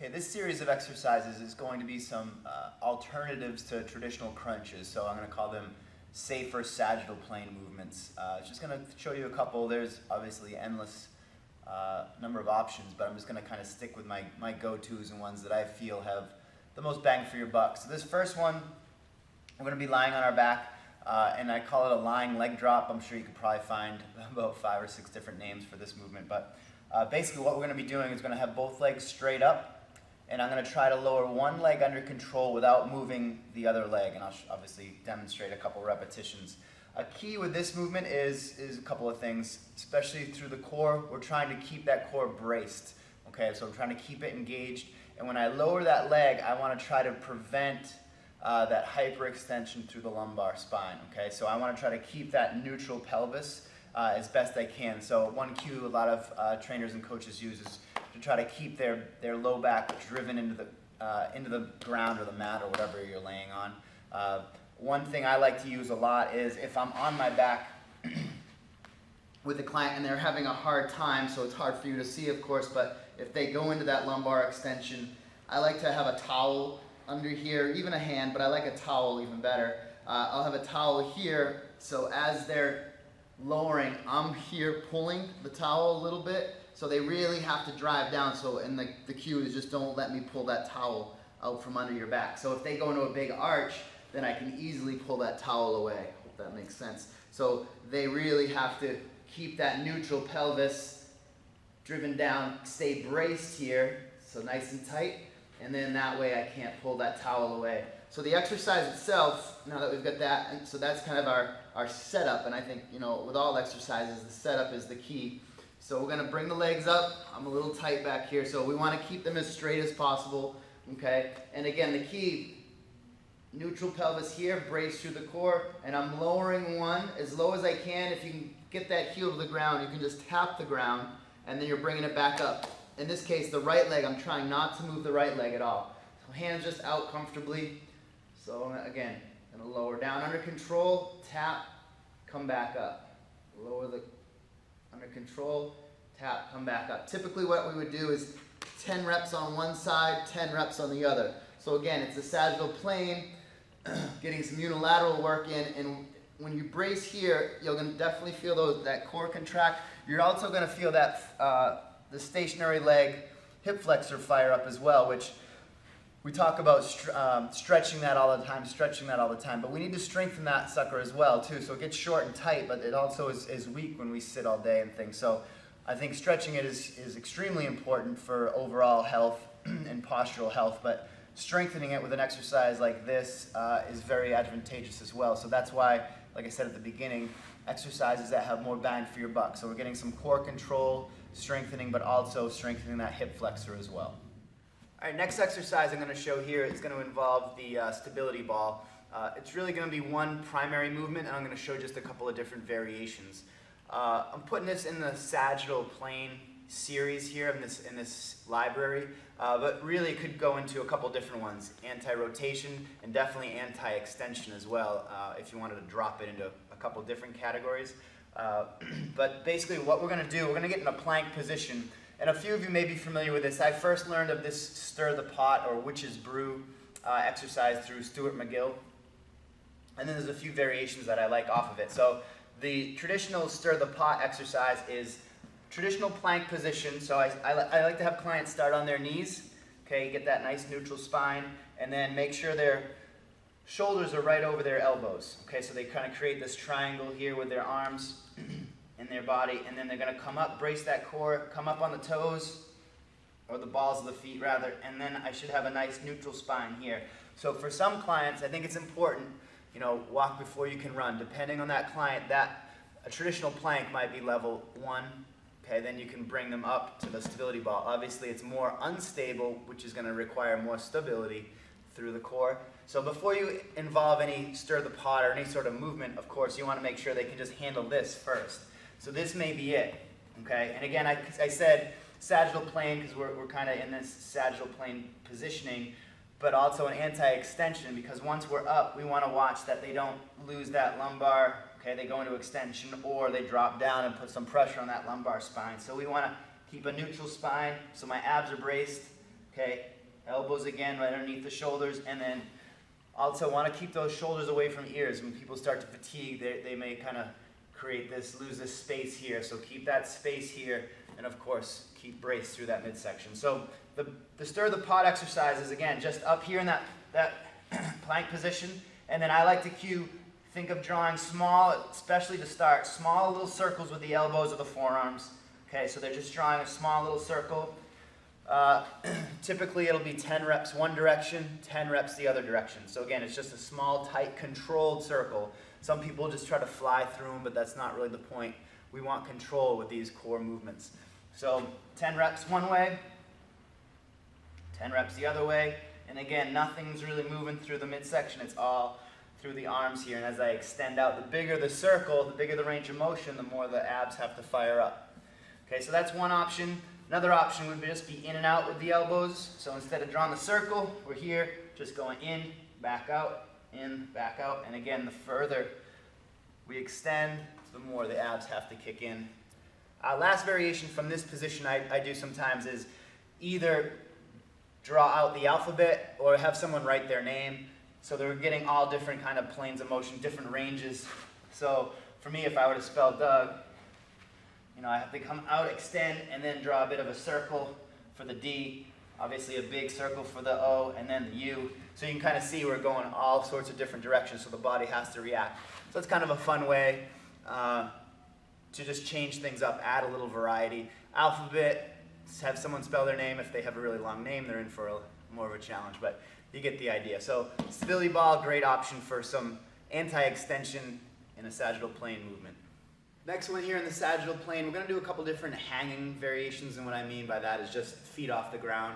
Okay, this series of exercises is going to be some alternatives to traditional crunches, so I'm going to call them safer sagittal plane movements. Just going to show you a couple. There's obviously endless number of options, but I'm just going to kind of stick with my go-tos and ones that I feel have the most bang for your buck. So this first one, we're going to be lying on our back, and I call it a lying leg drop. I'm sure you could probably find about 5 or 6 different names for this movement, but basically what we're going to be doing is going to have both legs straight up, and I'm going to try to lower one leg under control without moving the other leg, and I'll obviously demonstrate a couple repetitions. A key with this movement is a couple of things, especially through the core. We're trying to keep that core braced, okay? So I'm trying to keep it engaged, and when I lower that leg, I want to try to prevent that hyperextension through the lumbar spine, okay? So I want to try to keep that neutral pelvis as best I can. So one cue a lot of trainers and coaches use is to try to keep their low back driven into the ground or the mat or whatever you're laying on. One thing I like to use a lot is if I'm on my back with a client and they're having a hard time, so it's hard for you to see, of course, but if they go into that lumbar extension, I like to have a towel under here, even a hand, but I like a towel even better. I'll have a towel here, so as they're lowering, I'm here pulling the towel a little bit, so they really have to drive down. So, and the cue is just don't let me pull that towel out from under your back. So if they go into a big arch, then I can easily pull that towel away. Hope that makes sense. So they really have to keep that neutral pelvis driven down, stay braced here, so nice and tight, and then that way I can't pull that towel away. So the exercise itself, now that we've got that, and so that's kind of our setup, and I think, you know, with all exercises, the setup is the key. So we're going to bring the legs up. I'm a little tight back here, so we want to keep them as straight as possible, okay? And again, the key, neutral pelvis here, brace through the core, and I'm lowering one as low as I can. If you can get that heel to the ground, you can just tap the ground, and then you're bringing it back up. In this case, the right leg, I'm trying not to move the right leg at all. So hands just out comfortably. So again, I'm going to lower down under control, tap, come back up. Lower the under control, tap, come back up. Typically what we would do is 10 reps on one side, 10 reps on the other. So again, it's the sagittal plane, getting some unilateral work in, and when you brace here, you're going to definitely feel that core contract. You're also going to feel that the stationary leg hip flexor fire up as well, which we talk about stretching that all the time, but we need to strengthen that sucker as well too. So it gets short and tight, but it also is weak when we sit all day and things. So I think stretching it is extremely important for overall health and postural health, but strengthening it with an exercise like this is very advantageous as well. So that's why, like I said at the beginning, exercises that have more bang for your buck. So we're getting some core control, strengthening, but also strengthening that hip flexor as well. All right, next exercise I'm going to show here is going to involve the stability ball. It's really going to be one primary movement, and I'm going to show just a couple of different variations. I'm putting this in the sagittal plane series here in this library, but really it could go into a couple different ones, anti-rotation and definitely anti-extension as well, if you wanted to drop it into a couple different categories. But basically what we're going to do, we're going to get in a plank position. And a few of you may be familiar with this. I first learned of this stir the pot or witch's brew exercise through Stuart McGill. And then there's a few variations that I like off of it. So the traditional stir the pot exercise is traditional plank position. So I like to have clients start on their knees. Okay, get that nice neutral spine, and then make sure their shoulders are right over their elbows. Okay, so they kind of create this triangle here with their arms in their body, and then they're going to come up, brace that core, come up on the toes, or the balls of the feet rather, and then I should have a nice neutral spine here. So for some clients, I think it's important, you know, walk before you can run. Depending on that client, a traditional plank might be level 1, okay, then you can bring them up to the stability ball. Obviously it's more unstable, which is going to require more stability through the core. So before you involve any stir the pot or any sort of movement, of course, you want to make sure they can just handle this first. So this may be it, okay? And again, I said sagittal plane because we're kind of in this sagittal plane positioning, but also an anti-extension because once we're up, we want to watch that they don't lose that lumbar, okay? They go into extension or they drop down and put some pressure on that lumbar spine. So we want to keep a neutral spine so my abs are braced, okay? Elbows again right underneath the shoulders, and then also want to keep those shoulders away from ears. When people start to fatigue, they may kind of lose this space here. So keep that space here, and of course, keep braced through that midsection. So the stir the pot exercise is, again, just up here in that plank position, and then I like to think of drawing small, especially to start, small little circles with the elbows or the forearms. Okay, so they're just drawing a small little circle. Typically it'll be 10 reps one direction, 10 reps the other direction. So again, it's just a small, tight, controlled circle. Some people just try to fly through them, but that's not really the point. We want control with these core movements. So 10 reps one way, 10 reps the other way, and again, nothing's really moving through the midsection. It's all through the arms here, and as I extend out, the bigger the circle, the bigger the range of motion, the more the abs have to fire up. Okay, so that's one option. Another option would just be in and out with the elbows. So instead of drawing the circle, we're here, just going in, back out, and again, the further we extend, the more the abs have to kick in. Last variation from this position I do sometimes is either draw out the alphabet or have someone write their name. So they're getting all different kind of planes of motion, different ranges. So for me, if I were to spell Doug, I have to come out, extend, and then draw a bit of a circle for the D, obviously a big circle for the O, and then the U. So you can kind of see we're going all sorts of different directions, so the body has to react. So it's kind of a fun way to just change things up, add a little variety. Alphabet, have someone spell their name. If they have a really long name, they're in for more of a challenge, but you get the idea. So stability ball, great option for some anti-extension in a sagittal plane movement. Next one here in the sagittal plane, we're going to do a couple different hanging variations, and what I mean by that is just feet off the ground.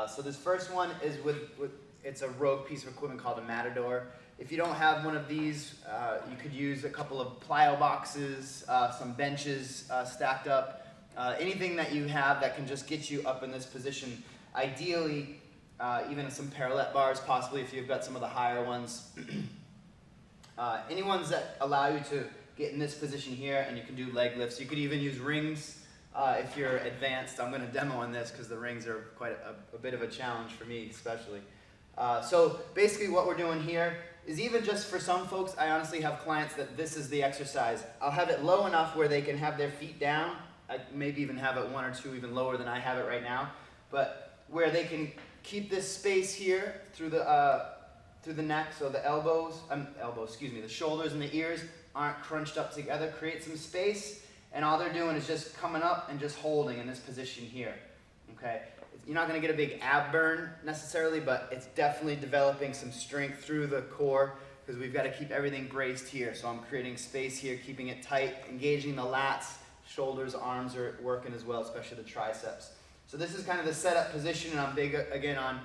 So this first one is it's a rogue piece of equipment called a matador. If you don't have one of these, you could use a couple of plyo boxes, some benches stacked up, anything that you have that can just get you up in this position. Ideally, even some parallel bars, possibly if you've got some of the higher ones. Any ones that allow you to get in this position here, and you can do leg lifts. You could even use rings if you're advanced. I'm going to demo on this because the rings are quite a bit of a challenge for me especially. So basically what we're doing here is, even just for some folks, I honestly have clients that this is the exercise. I'll have it low enough where they can have their feet down. I maybe even have it one or two even lower than I have it right now, but where they can keep this space here through the neck, so the the shoulders and the ears aren't crunched up together, create some space, and all they're doing is just coming up and just holding in this position here, okay? You're not going to get a big ab burn necessarily, but it's definitely developing some strength through the core, because we've got to keep everything braced here. So I'm creating space here, keeping it tight, engaging the lats, shoulders, arms are working as well, especially the triceps. So this is kind of the setup position, and I'm big again on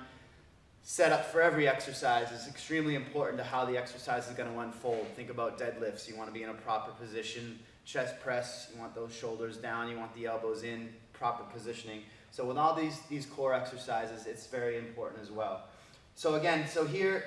setup for every exercise. Is extremely important to how the exercise is going to unfold. Think about deadlifts. You want to be in a proper position. Chest press, you want those shoulders down, you want the elbows in, proper positioning. So with all these core exercises, it's very important as well. So again, here,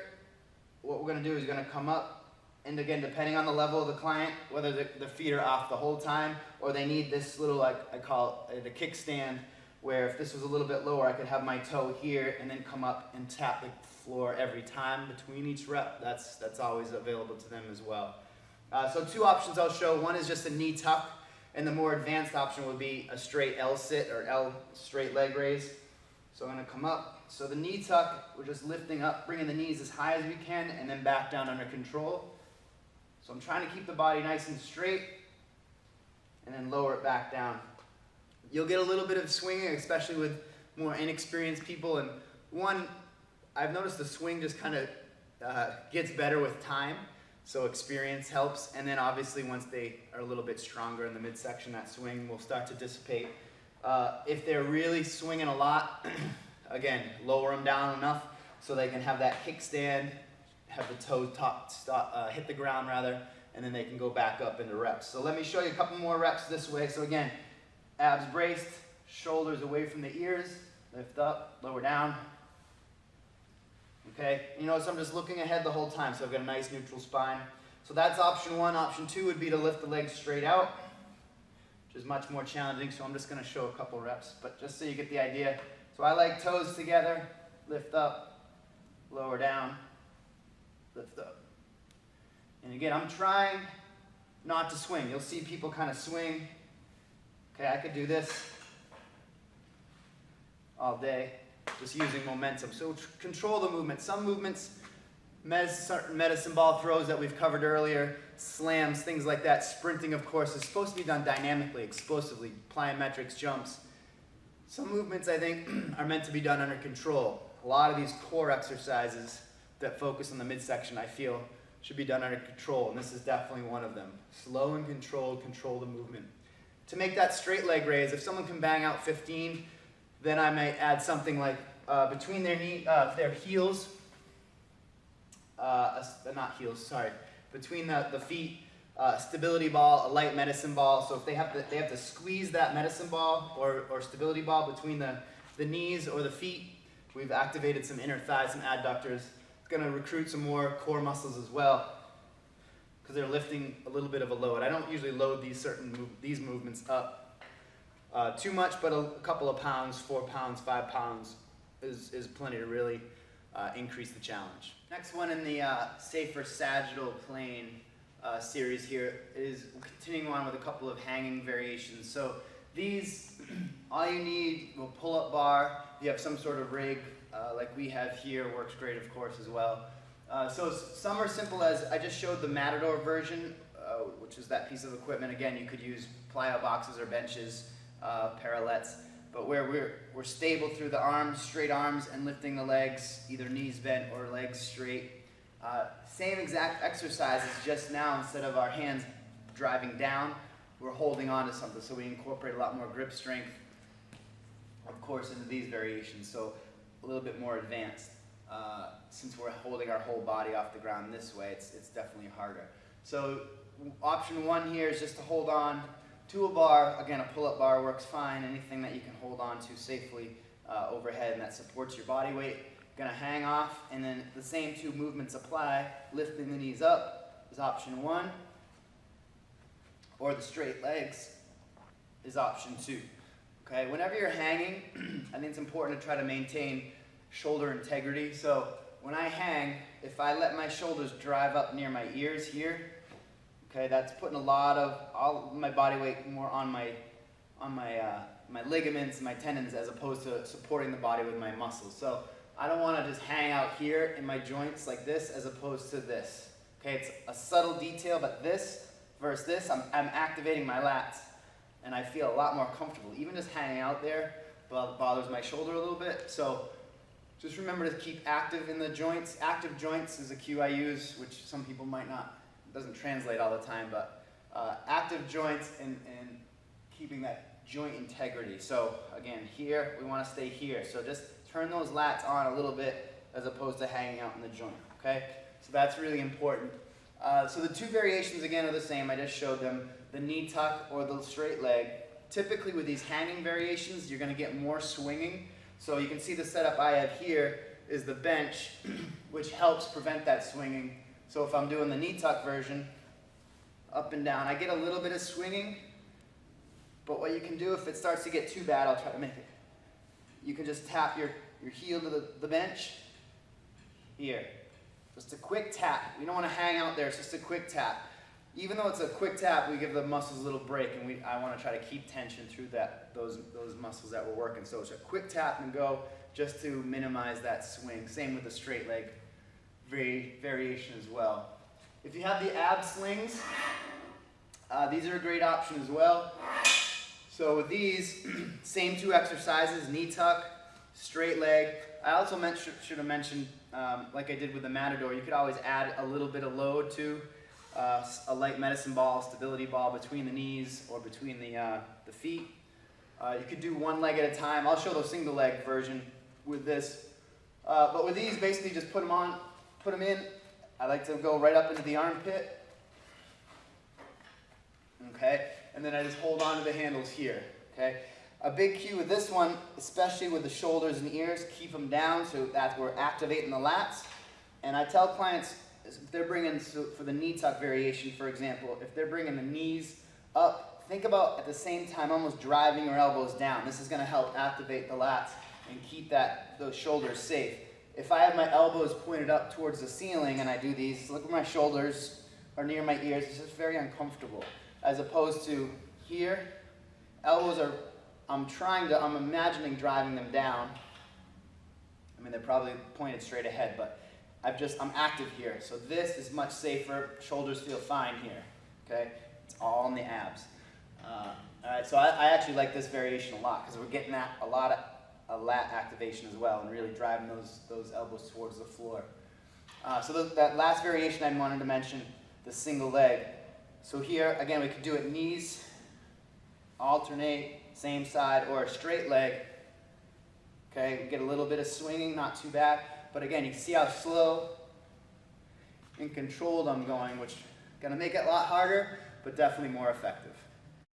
what we're going to do is we're going to come up, and again, depending on the level of the client, whether the feet are off the whole time, or they need this little, like I call it, a kickstand, where if this was a little bit lower, I could have my toe here and then come up and tap the floor every time between each rep. That's always available to them as well. So two options I'll show. One is just a knee tuck, and the more advanced option would be a straight L sit or L straight leg raise. So I'm going to come up. So the knee tuck, we're just lifting up, bringing the knees as high as we can, and then back down under control. So I'm trying to keep the body nice and straight, and then lower it back down. You'll get a little bit of swinging, especially with more inexperienced people. And one, I've noticed the swing just kind of gets better with time. So experience helps. And then obviously once they are a little bit stronger in the midsection, that swing will start to dissipate. If they're really swinging a lot, again, lower them down enough so they can have that kickstand, have the toe hit the ground rather, and then they can go back up into reps. So let me show you a couple more reps this way. So again, abs braced, shoulders away from the ears, lift up, lower down. Okay, you notice I'm just looking ahead the whole time, so I've got a nice neutral spine. So that's option one. Option two would be to lift the legs straight out, which is much more challenging, so I'm just going to show a couple reps, but just so you get the idea. So I like toes together, lift up, lower down, lift up. And again, I'm trying not to swing. You'll see people kind of swing. Okay, I could do this all day, just using momentum. So control the movement. Some movements, certain medicine ball throws that we've covered earlier, slams, things like that. Sprinting, of course, is supposed to be done dynamically, explosively, plyometrics, jumps. Some movements, I think, are meant to be done under control. A lot of these core exercises that focus on the midsection, I feel, should be done under control, and this is definitely one of them. Slow and controlled, control the movement. To make that straight leg raise, if someone can bang out 15, then I might add something like between their heels, between the feet, stability ball, a light medicine ball. So if they have to squeeze that medicine ball or stability ball between the knees or the feet, we've activated some inner thighs, some adductors. It's going to recruit some more core muscles as well, because they're lifting a little bit of a load. I don't usually load these movements up too much, but a couple of pounds, 4 pounds, 5 pounds is plenty to really increase the challenge. Next one in the safer sagittal plane series here is continuing on with a couple of hanging variations. So these, all you need, a pull-up bar. You have some sort of rig like we have here, works great, of course, as well. So some are simple as, I just showed the Matador version, which is that piece of equipment. Again, you could use plyo boxes or benches, parallettes, but where we're stable through the arms, straight arms, and lifting the legs, either knees bent or legs straight. Same exact exercises, just now instead of our hands driving down, we're holding on to something, so we incorporate a lot more grip strength, of course, into these variations, so a little bit more advanced. Since we're holding our whole body off the ground this way, it's definitely harder. So option one here is just to hold on to a bar. Again, a pull-up bar works fine. Anything that you can hold on to safely overhead and that supports your body weight. Gonna hang off, and then the same two movements apply. Lifting the knees up is option one, or the straight legs is option two. Okay, whenever you're hanging, I think it's important to try to maintain shoulder integrity. So when I hang, if I let my shoulders drive up near my ears here, okay, that's putting a lot of all my body weight more on my ligaments and my tendons, as opposed to supporting the body with my muscles. So I don't want to just hang out here in my joints like this, as opposed to this. Okay, it's a subtle detail, but this versus this, I'm activating my lats, and I feel a lot more comfortable. Even just hanging out there bothers my shoulder a little bit. So just remember to keep active in the joints. Active joints is a cue I use, which some people might not, doesn't translate all the time, but active joints and keeping that joint integrity. So again, here, we want to stay here. So just turn those lats on a little bit, as opposed to hanging out in the joint, okay? So that's really important. So the two variations, again, are the same. I just showed them, the knee tuck or the straight leg. Typically with these hanging variations, you're going to get more swinging. So you can see the setup I have here is the bench, which helps prevent that swinging. So if I'm doing the knee tuck version, up and down, I get a little bit of swinging, but what you can do, if it starts to get too bad, I'll try to make it. You can just tap your heel to the bench, here. Just a quick tap. You don't want to hang out there, it's just a quick tap. Even though it's a quick tap, we give the muscles a little break, and I want to try to keep tension through those muscles that we're working. So it's a quick tap and go, just to minimize that swing. Same with the straight leg variation as well. If you have the ab slings, these are a great option as well. So with these, same two exercises, knee tuck, straight leg. I also should have mentioned, like I did with the Matador, you could always add a little bit of load to a light medicine ball, stability ball between the knees or between the feet. You could do one leg at a time. I'll show the single leg version with this. But with these, basically just put them on, put them in. I like to go right up into the armpit. Okay, and then I just hold on to the handles here. Okay, a big cue with this one, especially with the shoulders and ears, keep them down, so that we're activating the lats. And I tell clients, if they're bringing, so for the knee tuck variation, for example, if they're bringing the knees up, think about at the same time almost driving your elbows down. This is going to help activate the lats and keep those shoulders safe. If I have my elbows pointed up towards the ceiling and I do these, look where my shoulders are near my ears, it's just very uncomfortable. As opposed to here, elbows are, I'm imagining driving them down. I mean, they're probably pointed straight ahead, but I'm active here. So this is much safer. Shoulders feel fine here, okay? It's all in the abs. All right, so I actually like this variation a lot because we're getting at a lot of lat activation as well and really driving those elbows towards the floor. So that last variation I wanted to mention, the single leg. So here, again, we could do it knees, alternate, same side, or a straight leg. Okay, we get a little bit of swinging, not too bad. But again, you can see how slow and controlled I'm going, which is going to make it a lot harder, but definitely more effective.